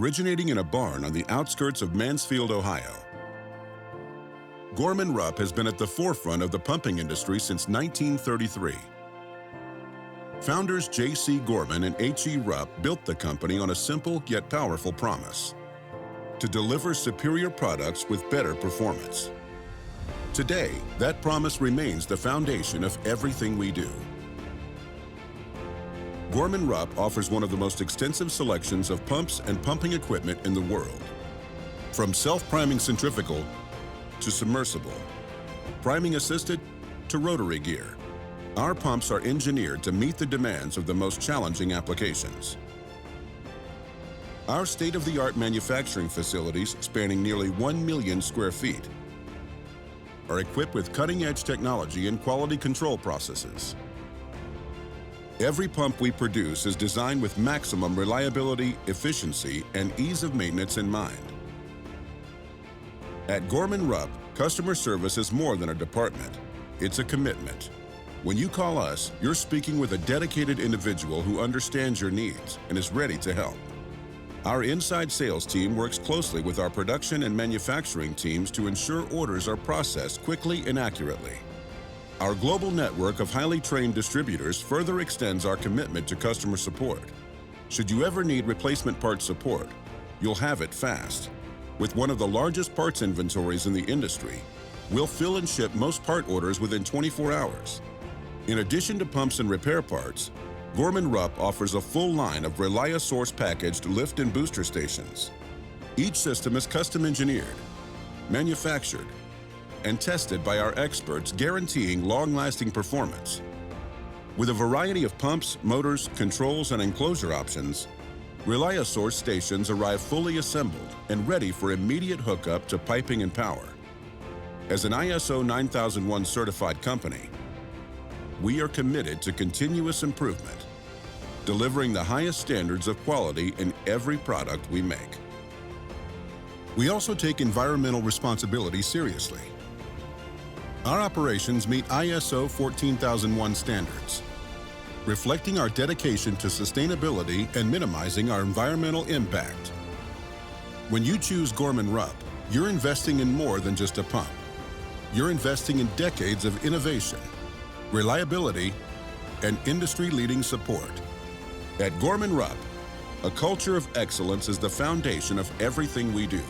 originating in a barn on the outskirts of Mansfield, Ohio. Gorman-Rupp has been at the forefront of the pumping industry since 1933. Founders J.C. Gorman and H.E. Rupp built the company on a simple yet powerful promise: to deliver superior products with better performance. Today, that promise remains the foundation of everything we do. Gorman-Rupp offers one of the most extensive selections of pumps and pumping equipment in the world. From self-priming centrifugal to submersible, priming assisted to rotary gear, our pumps are engineered to meet the demands of the most challenging applications. Our state-of-the-art manufacturing facilities, spanning nearly 1 million square feet, are equipped with cutting-edge technology and quality control processes. Every pump we produce is designed with maximum reliability, efficiency, and ease of maintenance in mind. At Gorman-Rupp, customer service is more than a department. It's a commitment. When you call us, you're speaking with a dedicated individual who understands your needs and is ready to help. Our inside sales team works closely with our production and manufacturing teams to ensure orders are processed quickly and accurately. Our global network of highly trained distributors further extends our commitment to customer support. Should you ever need replacement parts support, you'll have it fast. With one of the largest parts inventories in the industry, we'll fill and ship most part orders within 24 hours. In addition to pumps and repair parts, Gorman-Rupp offers a full line of ReliaSource packaged lift and booster stations. Each system is custom engineered, manufactured, and tested by our experts, guaranteeing long-lasting performance. With a variety of pumps, motors, controls, and enclosure options, ReliaSource stations arrive fully assembled and ready for immediate hookup to piping and power. As an ISO 9001 certified company, we are committed to continuous improvement, delivering the highest standards of quality in every product we make. We also take environmental responsibility seriously. Our operations meet ISO 14001 standards, reflecting our dedication to sustainability and minimizing our environmental impact. When you choose Gorman-Rupp, you're investing in more than just a pump. You're investing in decades of innovation, reliability, and industry-leading support. At Gorman-Rupp, a culture of excellence is the foundation of everything we do.